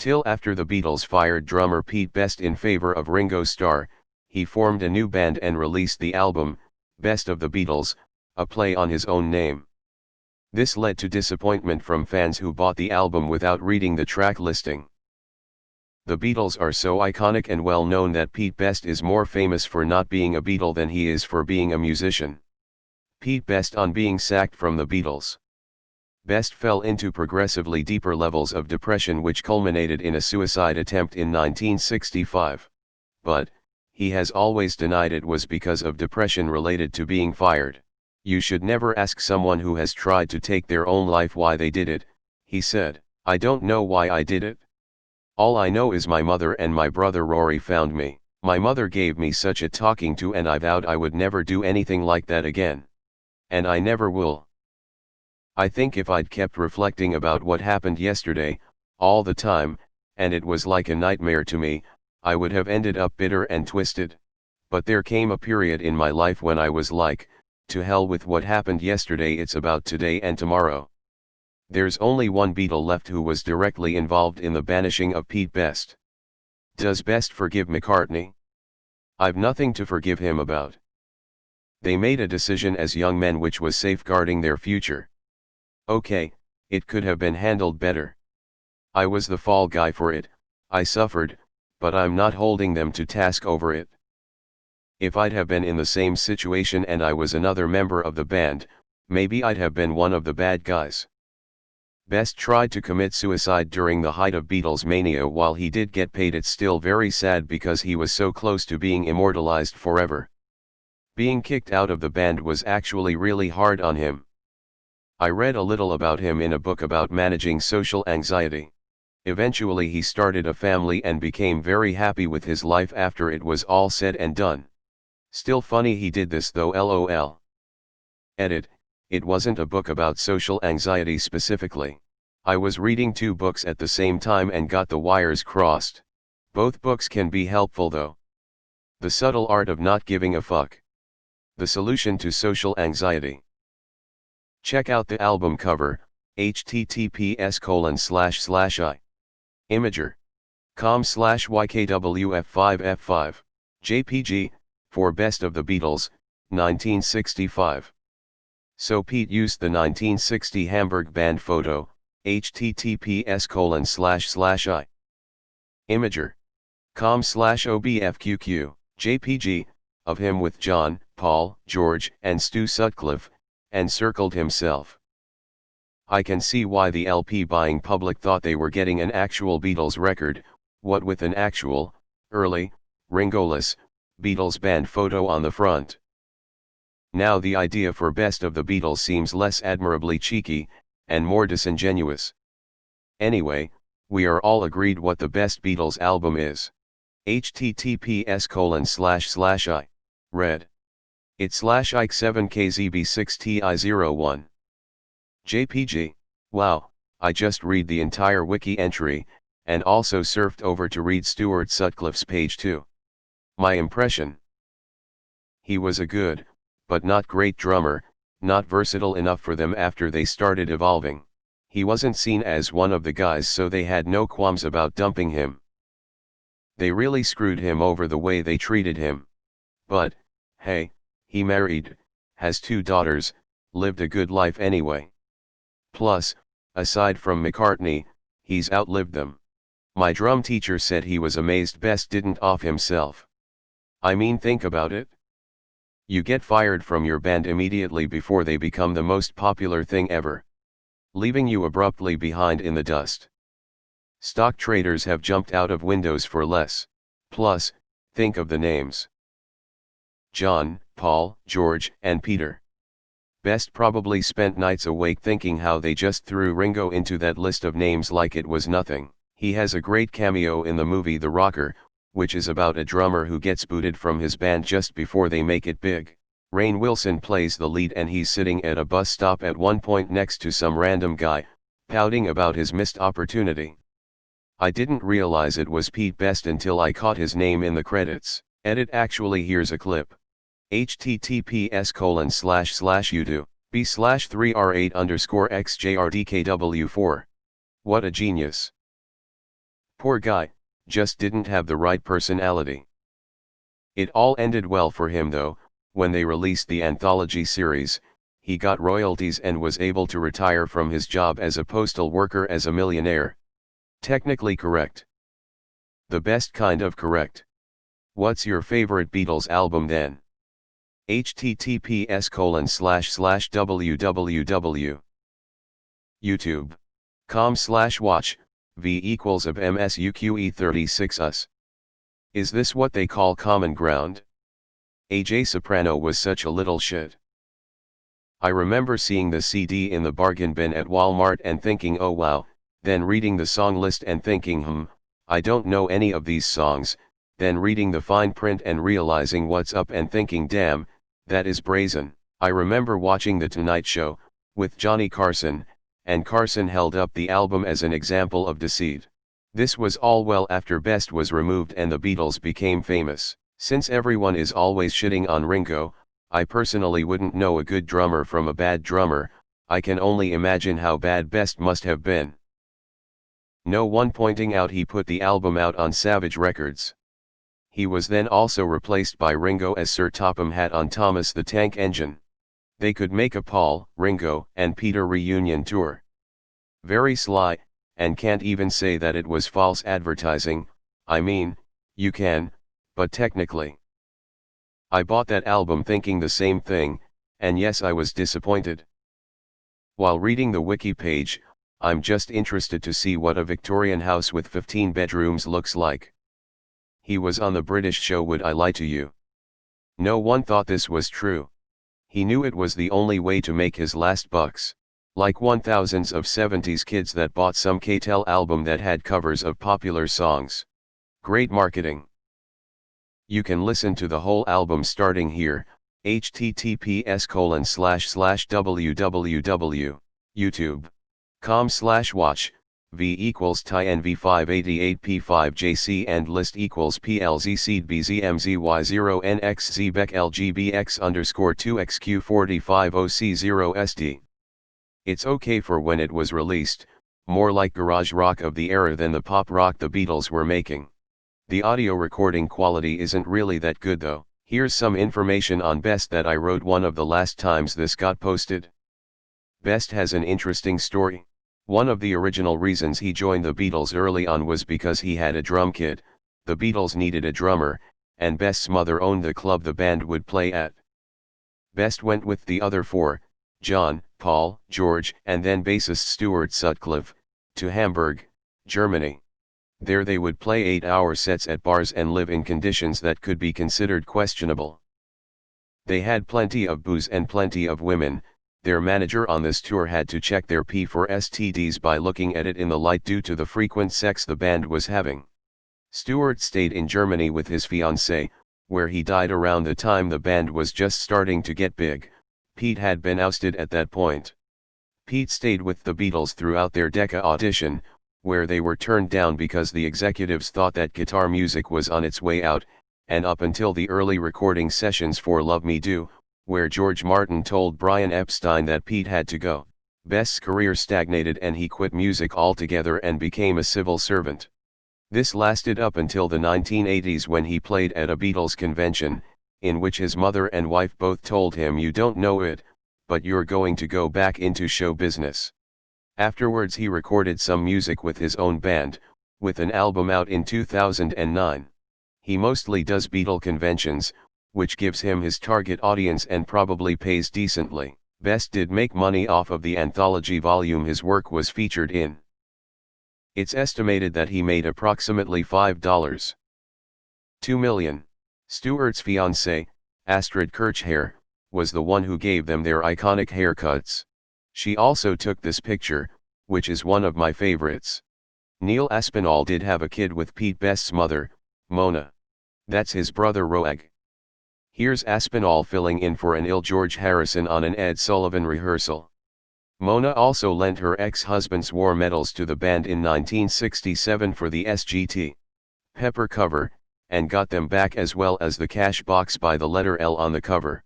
TIL. After the Beatles fired drummer Pete Best in favor of Ringo Starr, he formed a new band and released the album, Best of the Beatles, a play on his own name. This led to disappointment from fans who bought the album without reading the track listing. The Beatles are so iconic and well known that Pete Best is more famous for not being a Beatle than he is for being a musician. Pete Best on being sacked from the Beatles. Best fell into progressively deeper levels of depression which culminated in a suicide attempt in 1965. But, he has always denied it was because of depression related to being fired. "You should never ask someone who has tried to take their own life why they did it," he said. "I don't know why I did it. All I know is my mother and my brother Rory found me. My mother gave me such a talking to and I vowed I would never do anything like that again. And I never will. I think if I'd kept reflecting about what happened yesterday, all the time, and it was like a nightmare to me, I would have ended up bitter and twisted. But there came a period in my life when I was like, to hell with what happened yesterday, it's about today and tomorrow." There's only one Beatle left who was directly involved in the banishing of Pete Best. Does Best forgive McCartney? I've nothing to forgive him about. They made a decision as young men which was safeguarding their future. Okay, it could have been handled better. I was the fall guy for it, I suffered, but I'm not holding them to task over it. If I'd have been in the same situation and I was another member of the band, maybe I'd have been one of the bad guys. Best tried to commit suicide during the height of Beatles mania. While he did get paid, it's still very sad because he was so close to being immortalized forever. Being kicked out of the band was actually really hard on him. I read a little about him in a book about managing social anxiety. Eventually he started a family and became very happy with his life after it was all said and done. Still funny he did this though, lol. Edit, it wasn't a book about social anxiety specifically. I was reading two books at the same time and got the wires crossed. Both books can be helpful though. The Subtle Art of Not Giving a Fuck. The Solution to Social Anxiety. Check out the album cover, https:// imager.com/ykwf5f5, JPG, for Best of the Beatles, 1965. So Pete used the 1960 Hamburg band photo, https:// imager.com/obfqq, JPG, of him with John, Paul, George, and Stu Sutcliffe, and circled himself. I can see why the LP buying public thought they were getting an actual Beatles record, what with an actual, early, Ringoless, Beatles band photo on the front. Now the idea for Best of the Beatles seems less admirably cheeky, and more disingenuous. Anyway, we are all agreed what the best Beatles album is. https:// read. it/Ike7KZB6TI01. JPG, wow, I just read the entire wiki entry, and also surfed over to read Stuart Sutcliffe's page too. My impression? He was a good, but not great drummer, not versatile enough for them after they started evolving. He wasn't seen as one of the guys, so they had no qualms about dumping him. They really screwed him over the way they treated him. But, hey, he married, has 2 daughters, lived a good life anyway. Plus, aside from McCartney, he's outlived them. My drum teacher said he was amazed Best didn't off himself. I mean, think about it. You get fired from your band immediately before they become the most popular thing ever, leaving you abruptly behind in the dust. Stock traders have jumped out of windows for less. Plus, think of the names: John, Paul, George, and Peter. Best probably spent nights awake thinking how they just threw Ringo into that list of names like it was nothing. He has a great cameo in the movie The Rocker, which is about a drummer who gets booted from his band just before they make it big. Rainn Wilson plays the lead and he's sitting at a bus stop at one point next to some random guy, pouting about his missed opportunity. I didn't realize it was Pete Best until I caught his name in the credits. Edit, actually here's a clip. https://youtube.b/3r8_xjrdkw4. What a genius. Poor guy, just didn't have the right personality. It all ended well for him though. When they released the anthology series, he got royalties and was able to retire from his job as a postal worker as a millionaire. Technically correct. The best kind of correct. What's your favorite Beatles album then? https://www. youtube.com/watch, v equals of msuque36us. Is this what they call common ground? AJ Soprano was such a little shit. I remember seeing the CD in the bargain bin at Walmart and thinking oh wow, then reading the song list and thinking I don't know any of these songs, then reading the fine print and realizing what's up and thinking damn, that is brazen. I remember watching The Tonight Show, with Johnny Carson, and Carson held up the album as an example of deceit. This was all well after Best was removed and the Beatles became famous. Since everyone is always shitting on Ringo, I personally wouldn't know a good drummer from a bad drummer. I can only imagine how bad Best must have been. No one pointing out he put the album out on Savage Records. He was then also replaced by Ringo as Sir Topham Hatt on Thomas the Tank Engine. They could make a Paul, Ringo, and Peter reunion tour. Very sly, and can't even say that it was false advertising. I mean, you can, but technically. I bought that album thinking the same thing, and yes, I was disappointed. While reading the wiki page, I'm just interested to see what a Victorian house with 15 bedrooms looks like. He was on the British show Would I Lie to You? No one thought this was true. He knew it was the only way to make his last bucks. Like thousands of 70s kids that bought some TIL album that had covers of popular songs. Great marketing. You can listen to the whole album starting here, https://www. youtube.com/watch, v equals TINV588P5JC and list equals PLZ seed BZMZY0NXZ Beck LGBX_2XQ45OC0SD. It's okay for when it was released, more like garage rock of the era than the pop rock the Beatles were making. The audio recording quality isn't really that good though. Here's some information on Best that I wrote one of the last times this got posted. Best has an interesting story. One of the original reasons he joined the Beatles early on was because he had a drum kit. The Beatles needed a drummer, and Best's mother owned the club the band would play at. Best went with the other four, John, Paul, George, and then bassist Stuart Sutcliffe, to Hamburg, Germany. There they would play 8-hour sets at bars and live in conditions that could be considered questionable. They had plenty of booze and plenty of women. Their manager on this tour had to check their pee for STDs by looking at it in the light due to the frequent sex the band was having. Stuart stayed in Germany with his fiancée, where he died around the time the band was just starting to get big. Pete had been ousted at that point. Pete stayed with the Beatles throughout their Decca audition, where they were turned down because the executives thought that guitar music was on its way out, and up until the early recording sessions for Love Me Do, where George Martin told Brian Epstein that Pete had to go. Best's career stagnated and he quit music altogether and became a civil servant. This lasted up until the 1980s when he played at a Beatles convention, in which his mother and wife both told him you don't know it, but you're going to go back into show business. Afterwards he recorded some music with his own band, with an album out in 2009. He mostly does Beatle conventions, which gives him his target audience and probably pays decently. Best did make money off of the anthology volume his work was featured in. It's estimated that he made approximately $5.2 million. Stuart's fiancée, Astrid Kirchherr, was the one who gave them their iconic haircuts. She also took this picture, which is one of my favorites. Neil Aspinall did have a kid with Pete Best's mother, Mona. That's his brother Roeg. Here's Aspinall filling in for an ill George Harrison on an Ed Sullivan rehearsal. Mona also lent her ex-husband's war medals to the band in 1967 for the Sgt. Pepper cover, and got them back as well as the cash box by the letter L on the cover.